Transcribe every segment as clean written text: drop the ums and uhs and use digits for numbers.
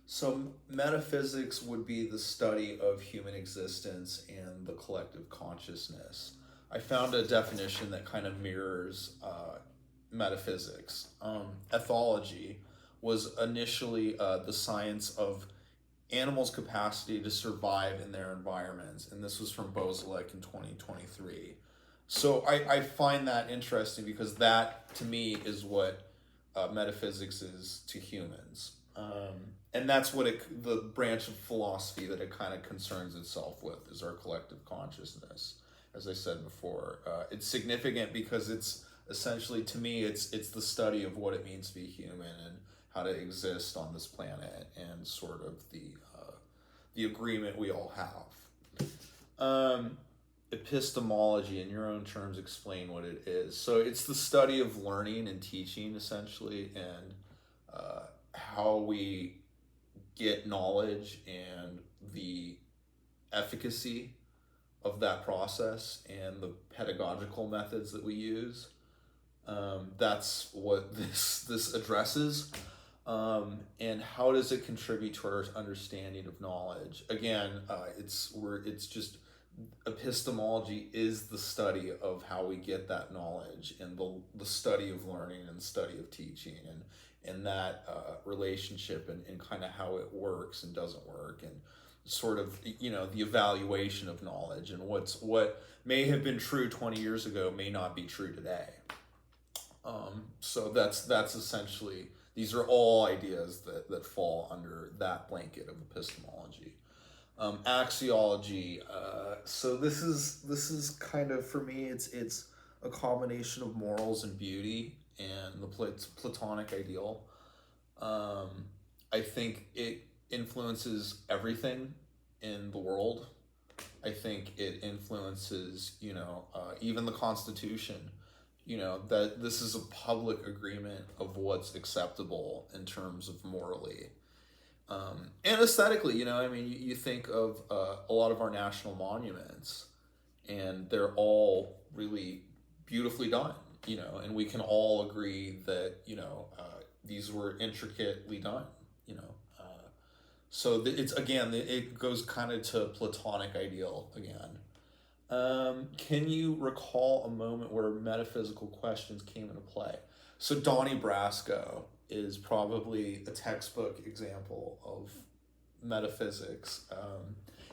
So metaphysics would be the study of human existence and the collective consciousness. I found a definition that kind of mirrors metaphysics. Ethology was initially the science of animals' capacity to survive in their environments, and this was from Bozilek in 2023. So I find that interesting because that, to me, is what metaphysics is to humans. And that's what the branch of philosophy that it kind of concerns itself with is our collective consciousness. As I said before, it's significant because it's essentially, to me, it's the study of what it means to be human and how to exist on this planet and sort of the agreement we all have. Epistemology, in your own terms, explain what it is. So it's the study of learning and teaching, essentially, and how we get knowledge and the efficacy of that process and the pedagogical methods that we use. That's what this addresses. And how does it contribute to our understanding of knowledge? Again, it's just epistemology is the study of how we get that knowledge and the study of learning and study of teaching and that relationship and kind of how it works and doesn't work and sort of the evaluation of knowledge and what may have been true 20 years ago may not be true today. So that's essentially, these are all ideas that fall under that blanket of epistemology. Axiology. So this is kind of, for me, it's a combination of morals and beauty and the Platonic ideal. I think it influences everything in the world. I think it influences, even the Constitution. That this is a public agreement of what's acceptable in terms of morally. And aesthetically, you think of a lot of our national monuments, and they're all really beautifully done, and we can all agree that, these were intricately done, so it's, again, it goes kind of to Platonic ideal again. Can you recall a moment where metaphysical questions came into play? So Donnie Brasco is probably a textbook example of metaphysics.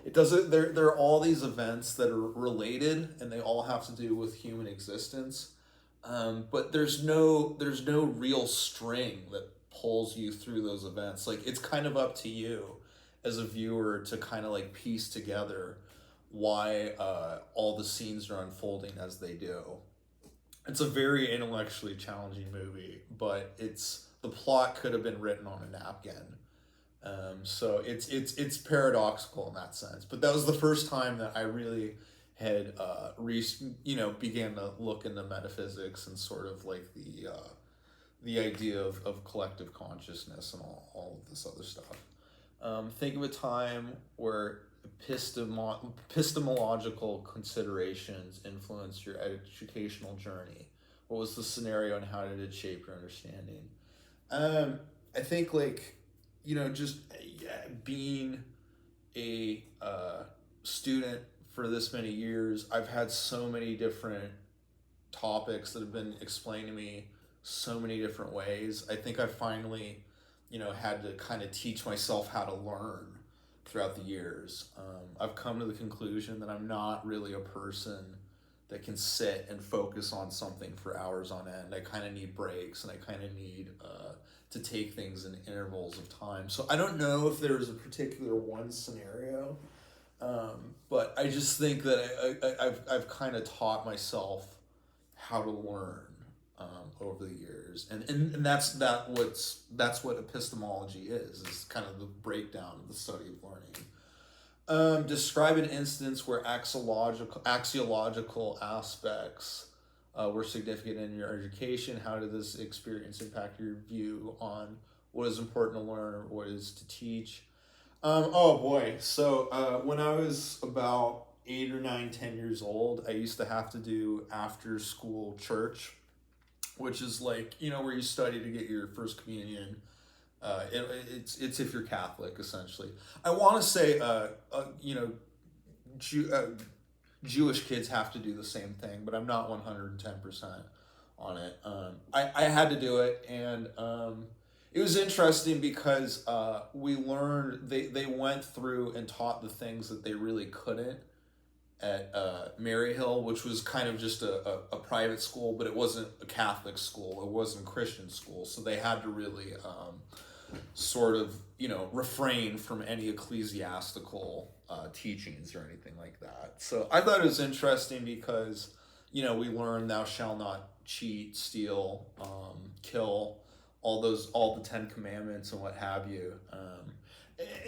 It doesn't. There are all these events that are related, and they all have to do with human existence. But there's no real string that pulls you through those events. Like, it's kind of up to you as a viewer to kind of like piece together why all the scenes are unfolding as they do. It's a very intellectually challenging movie, but the plot could have been written on a napkin. So it's paradoxical in that sense. But that was the first time that I really had began to look into metaphysics and sort of like the idea of collective consciousness and all of this other stuff. Think of a time where epistemological considerations influenced your educational journey. What was the scenario and how did it shape your understanding? I think, just being a student for this many years, I've had so many different topics that have been explained to me so many different ways. I think I finally, had to kind of teach myself how to learn throughout the years. I've come to the conclusion that I'm not really a person that can sit and focus on something for hours on end. I kind of need breaks, and I kind of need to take things in intervals of time. So I don't know if there's a particular one scenario, but I just think that I've kind of taught myself how to learn over the years, and that's what epistemology is kind of the breakdown of the study of learning. Describe an instance where axiological aspects were significant in your education. How did this experience impact your view on what is important to learn or what is to teach? Oh boy, so when I was about 8 or 9, 10 years old, I used to have to do after school church, which is like, where you study to get your first communion, It's if you're Catholic, essentially. I want to say, Jew, Jewish kids have to do the same thing, but I'm not 110% on it. I had to do it, and it was interesting because we learned, they went through and taught the things that they really couldn't at Maryhill, which was kind of just a private school, but it wasn't a Catholic school. It wasn't a Christian school. So they had to really sort of, refrain from any ecclesiastical teachings or anything like that. So I thought it was interesting because, we learned thou shalt not cheat, steal, kill, all the 10 Commandments and what have you.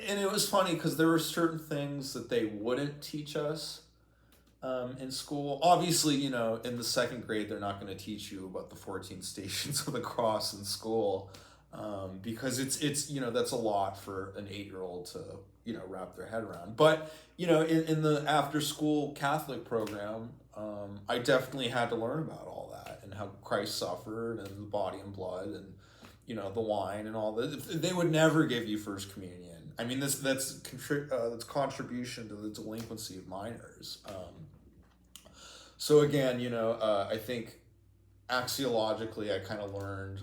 And it was funny because there were certain things that they wouldn't teach us in school. Obviously, in the second grade, they're not going to teach you about the 14 stations of the cross in school, because it's that's a lot for an 8-year-old to wrap their head around. But in the after school Catholic program, I definitely had to learn about all that and how Christ suffered and the body and blood and the wine and all that. They would never give you First Communion. I mean, that's contribution to the delinquency of minors. So again, I think axiologically, I kind of learned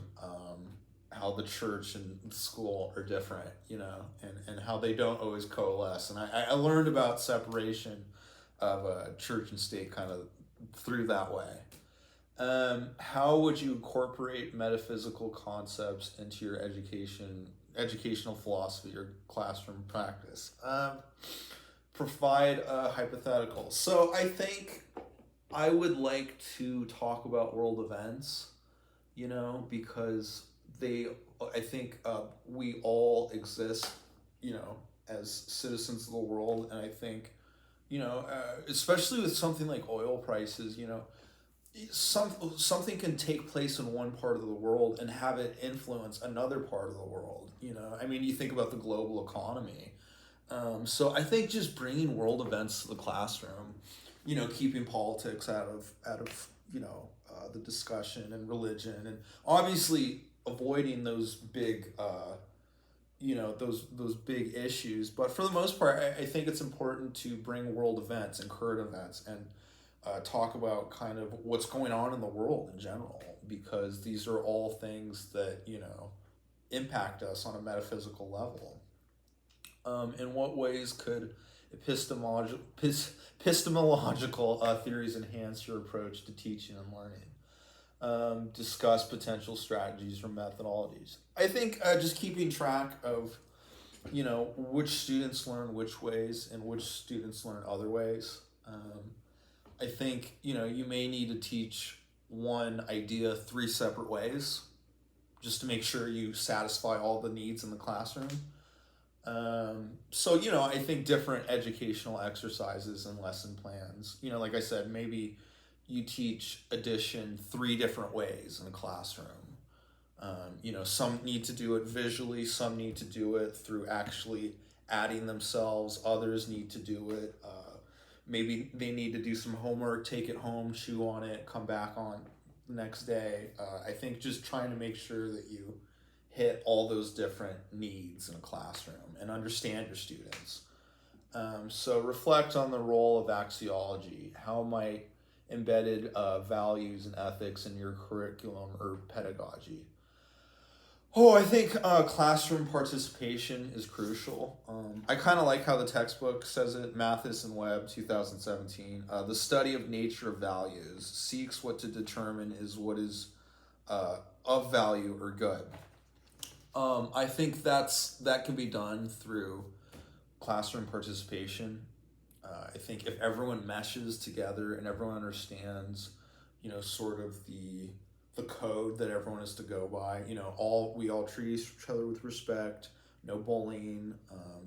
how the church and the school are different, and how they don't always coalesce. And I learned about separation of church and state kind of through that way. How would you incorporate metaphysical concepts into your educational philosophy or classroom practice? Provide a hypothetical. So I think I would like to talk about world events, because I think we all exist, as citizens of the world. And I think, especially with something like oil prices, something can take place in one part of the world and have it influence another part of the world. I mean, you think about the global economy. So I think just bringing world events to the classroom, keeping politics out of the discussion, and religion, and obviously avoiding those big those big issues. But for the most part, I think it's important to bring world events and current events and talk about kind of what's going on in the world in general, because these are all things that impact us on a metaphysical level. In what ways could epistemological theories enhance your approach to teaching and learning? Discuss potential strategies or methodologies. I think just keeping track of which students learn which ways and which students learn other ways. I think you may need to teach one idea 3 separate ways just to make sure you satisfy all the needs in the classroom. So I think different educational exercises and lesson plans, like I said, maybe you teach addition 3 different ways in the classroom. Some need to do it visually, some need to do it through actually adding themselves, others need to do it maybe they need to do some homework, take it home, chew on it, come back on the next day. I think just trying to make sure that you hit all those different needs in a classroom and understand your students. So reflect on the role of axiology. How might embedded values and ethics in your curriculum or pedagogy? I think classroom participation is crucial. I kind of like how the textbook says it, Mathis and Webb, 2017. The study of nature of values seeks what to determine is what is of value or good. I think that can be done through classroom participation. I think if everyone meshes together and everyone understands, sort of the code that everyone is to go by, we all treat each other with respect, no bullying,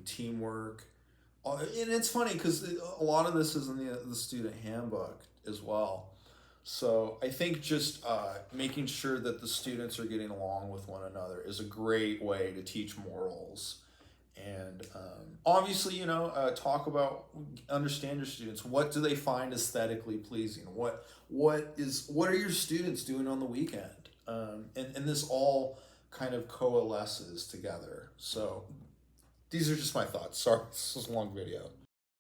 teamwork. And it's funny because a lot of this is in the student handbook as well. So I think just making sure that the students are getting along with one another is a great way to teach morals. And obviously, talk about, understand your students. What do they find aesthetically pleasing? What are your students doing on the weekend? And this all kind of coalesces together. So these are just my thoughts. Sorry, this was a long video.